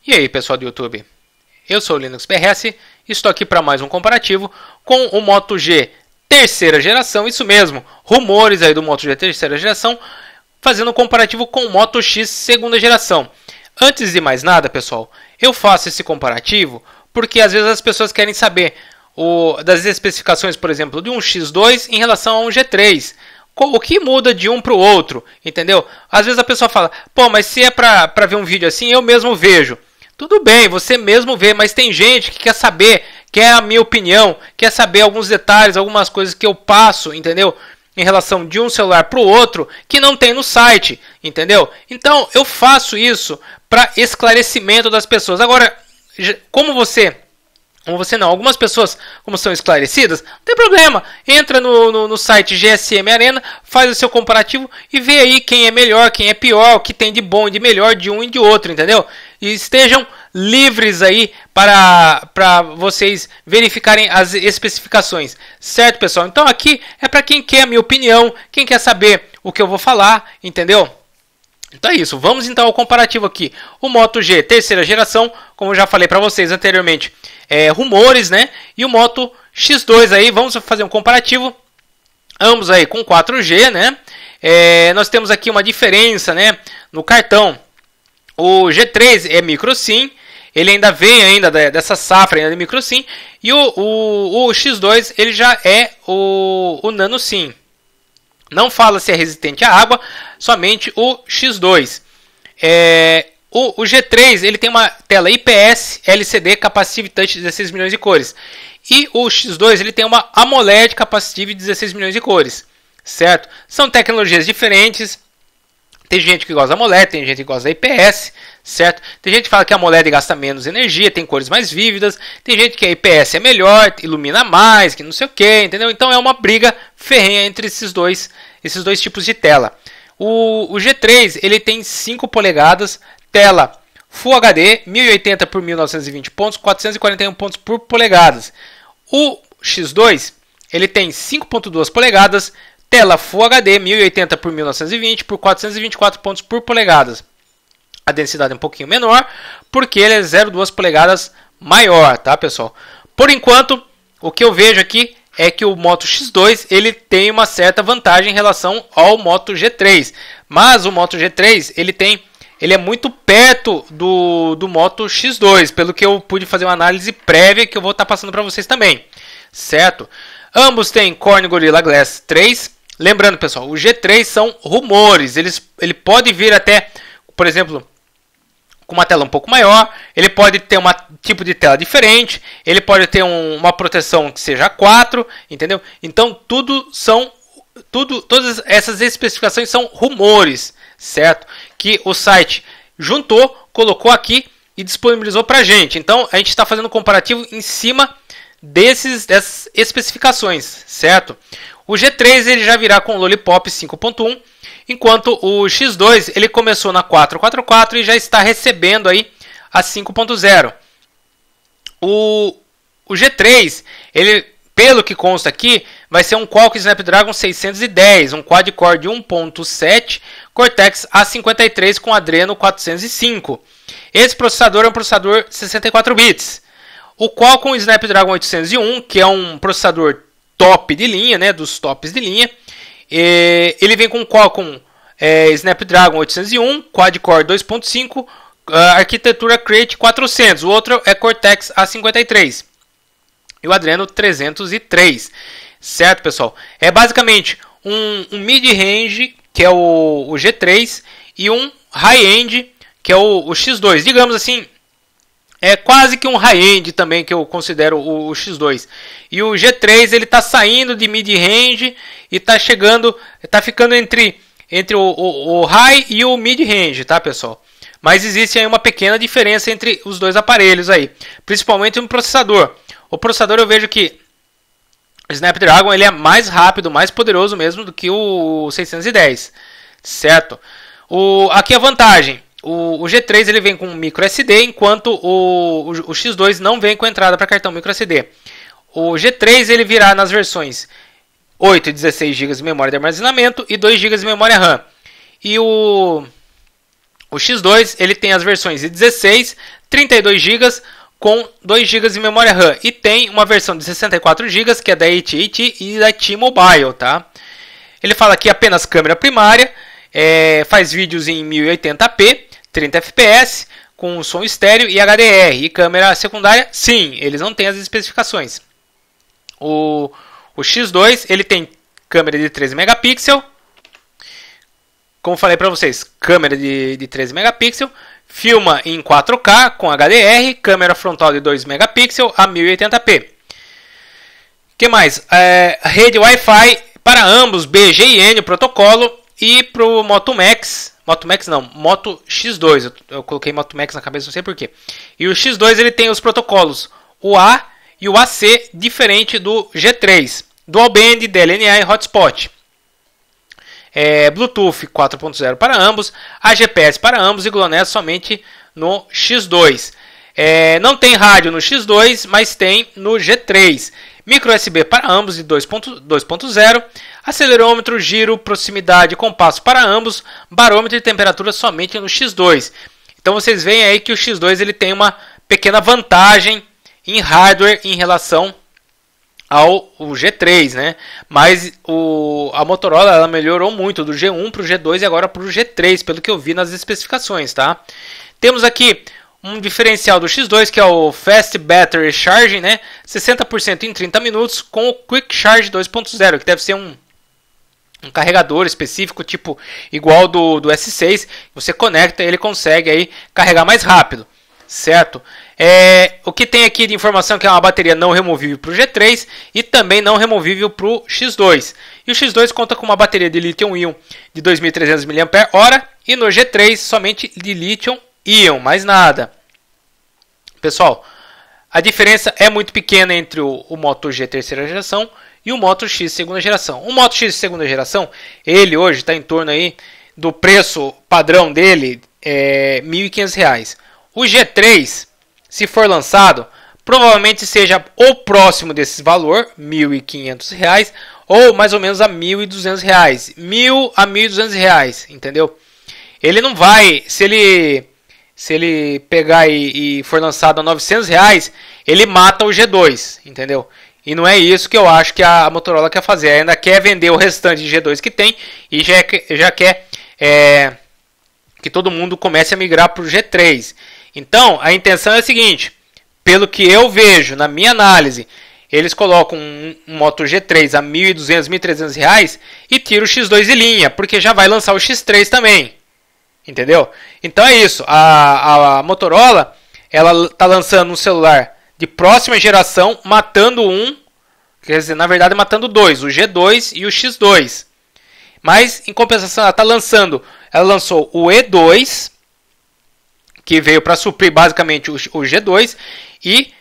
E aí, pessoal do YouTube? Eu sou o Linux BRS e estou aqui para mais um comparativo com o Moto G terceira geração, isso mesmo, rumores aí do Moto G terceira geração, fazendo um comparativo com o Moto X segunda geração. Antes de mais nada, pessoal, eu faço esse comparativo porque às vezes as pessoas querem saber das especificações, por exemplo, de um X2 em relação a um G3. O que muda de um para o outro, entendeu? Às vezes a pessoa fala, pô, mas se é para ver um vídeo assim, eu mesmo vejo. Tudo bem, você mesmo vê, mas tem gente que quer saber, quer a minha opinião, quer saber alguns detalhes, algumas coisas que eu passo, entendeu? Em relação de um celular para o outro, que não tem no site, entendeu? Então, eu faço isso para esclarecimento das pessoas. Agora, algumas pessoas, como são esclarecidas, não tem problema. Entra no site GSM Arena, faz o seu comparativo e vê aí quem é melhor, quem é pior, o que tem de bom e de melhor de um e de outro, entendeu? E estejam livres aí para vocês verificarem as especificações, certo, pessoal? Então aqui é para quem quer a minha opinião, quem quer saber o que eu vou falar, entendeu? Então é isso, vamos então ao comparativo aqui. O Moto G terceira geração, como eu já falei para vocês anteriormente, rumores, né? E o Moto X2 aí, vamos fazer um comparativo. Ambos aí com 4G, né? Nós temos aqui uma diferença, né? No cartão. O G3 é micro SIM, ele ainda vem dessa safra ainda de micro SIM. E o X2 ele já é o nano SIM. Não fala se é resistente à água, somente o X2. O G3 ele tem uma tela IPS LCD Capacitive Touch de 16 milhões de cores. E o X2 ele tem uma AMOLED Capacitive de 16 milhões de cores. Certo? São tecnologias diferentes. Tem gente que gosta da AMOLED, tem gente que gosta da IPS. Certo? Tem gente que fala que a AMOLED gasta menos energia, tem cores mais vívidas. Tem gente que a IPS é melhor, ilumina mais, que não sei o que, entendeu? Então é uma briga ferrenha entre esses dois tipos de tela. O G3 ele tem 5 polegadas, tela Full HD, 1080 por 1920 pontos, 441 pontos por polegadas. O X2 ele tem 5.2 polegadas, tela Full HD, 1080 por 1920 por 424 pontos por polegadas. A densidade é um pouquinho menor, porque ele é 0,2 polegadas maior, tá, pessoal? Por enquanto, o que eu vejo aqui é que o Moto X2 ele tem uma certa vantagem em relação ao Moto G3. Mas o Moto G3 ele é muito perto do Moto X2, pelo que eu pude fazer uma análise prévia que eu vou estar passando para vocês também, certo? Ambos têm Corning Gorilla Glass 3. Lembrando, pessoal, o G3 são rumores. Ele pode vir até, por exemplo, com uma tela um pouco maior, ele pode ter um tipo de tela diferente, ele pode ter uma proteção que seja 4, entendeu? Então todas essas especificações são rumores, certo? Que o site juntou, colocou aqui e disponibilizou para a gente. Então a gente está fazendo um comparativo em cima dessas especificações, certo? O G3 ele já virá com o Lollipop 5.1, enquanto o X2 ele começou na 444 e já está recebendo aí a 5.0. O G3, ele, pelo que consta aqui, vai ser um Qualcomm Snapdragon 610, um quad-core de 1.7 Cortex A53 com Adreno 405. Esse processador é um processador 64 bits. O Qualcomm Snapdragon 801, que é um processador top de linha, né, dos tops de linha, ele vem com um Qualcomm Snapdragon 801, quad-core 2.5, arquitetura Crete 400. O outro é Cortex A53 e o Adreno 303. Certo, pessoal? É basicamente um mid-range, que é o G3, e um high-end, que é o X2. Digamos assim, é quase que um high-end também, que eu considero o X2. E o G3 ele está saindo de mid-range e está ficando entre o high e o mid-range, tá, pessoal? Mas existe aí uma pequena diferença entre os dois aparelhos aí, principalmente no processador. O processador eu vejo que o Snapdragon ele é mais rápido, mais poderoso mesmo do que o 610, certo? Aqui a vantagem. O G3 ele vem com micro SD, enquanto o X2 não vem com entrada para cartão micro SD. O G3 ele virá nas versões 8 e 16 GB de memória de armazenamento e 2 GB de memória RAM. E o X2 ele tem as versões de 16, 32 GB com 2 GB de memória RAM. E tem uma versão de 64 GB, que é da AT&T e da T-Mobile, tá? Ele fala aqui apenas câmera primária, faz vídeos em 1080p, 30 fps, com som estéreo e HDR. E câmera secundária, sim, eles não têm as especificações. O X2, ele tem câmera de 13 megapixels. Como falei para vocês, câmera de 13 megapixels. Filma em 4K com HDR, câmera frontal de 2 megapixels a 1080p. O que mais? Rede Wi-Fi para ambos, BG e N, protocolo. E para o Moto Max não, Moto X2, eu coloquei Moto Max na cabeça, não sei porquê. E o X2 ele tem os protocolos, o A e o AC, diferente do G3. Dual Band, DLNA e Hotspot. Bluetooth 4.0 para ambos, AGPS para ambos e GLONASS somente no X2. Não tem rádio no X2, mas tem no G3. Micro USB para ambos de 2.0, acelerômetro, giro, proximidade, compasso para ambos, barômetro e temperatura somente no X2. Então vocês veem aí que o X2 ele tem uma pequena vantagem em hardware em relação ao G3, né? Mas a Motorola ela melhorou muito do G1 para o G2 e agora para o G3, pelo que eu vi nas especificações, tá? Temos aqui um diferencial do X2 que é o Fast Battery Charging, né? 60% em 30 minutos com o Quick Charge 2.0, que deve ser um carregador específico, tipo igual do S6. Você conecta e ele consegue aí carregar mais rápido, certo? O que tem aqui de informação que é uma bateria não removível para o G3 e também não removível para o X2. E o X2 conta com uma bateria de lítio-íon de 2.300 mAh e no G3 somente de lítio-íon, mais nada. Pessoal, a diferença é muito pequena entre o Moto G terceira geração e o Moto X segunda geração. O Moto X segunda geração, ele hoje está em torno aí do preço padrão dele, R$ 1.500. O G3, se for lançado, provavelmente seja ou próximo desse valor, R$ 1.500, ou mais ou menos a R$ 1.200. R$ 1.000 a R$ 1.200, entendeu? Ele não vai, se ele pegar e for lançado a R$ 900, ele mata o G2, entendeu? E não é isso que eu acho que a Motorola quer fazer. Ela ainda quer vender o restante de G2 que tem e já quer que todo mundo comece a migrar para o G3. Então, a intenção é a seguinte, pelo que eu vejo na minha análise, eles colocam um Moto G3 a R$ 1.200, R$ 1.300 e tiram o X2 de linha, porque já vai lançar o X3 também. Entendeu? Então é isso. A Motorola, ela está lançando um celular de próxima geração, matando quer dizer, na verdade matando dois, o G2 e o X2. Mas, em compensação, ela lançou o E2, que veio para suprir basicamente o G2, e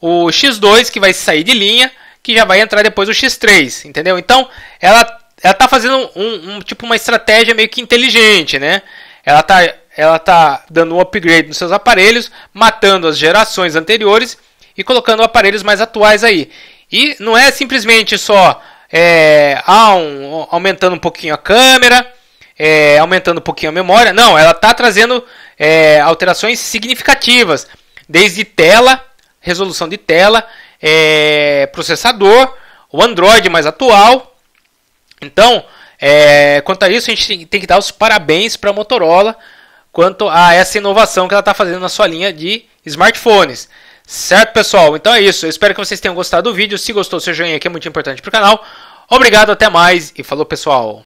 o X2, que vai sair de linha, que já vai entrar depois o X3, entendeu? Então, ela tá fazendo tipo uma estratégia meio que inteligente, né? Ela tá dando um upgrade nos seus aparelhos, matando as gerações anteriores e colocando aparelhos mais atuais aí. E não é simplesmente só aumentando um pouquinho a câmera, aumentando um pouquinho a memória. Não, ela está trazendo alterações significativas, desde tela, resolução de tela, processador, o Android mais atual. Então, quanto a isso, a gente tem que dar os parabéns para a Motorola quanto a essa inovação que ela está fazendo na sua linha de smartphones. Certo, pessoal? Então é isso. Eu espero que vocês tenham gostado do vídeo. Se gostou, seu joinha aqui é muito importante para o canal. Obrigado, até mais e falou, pessoal!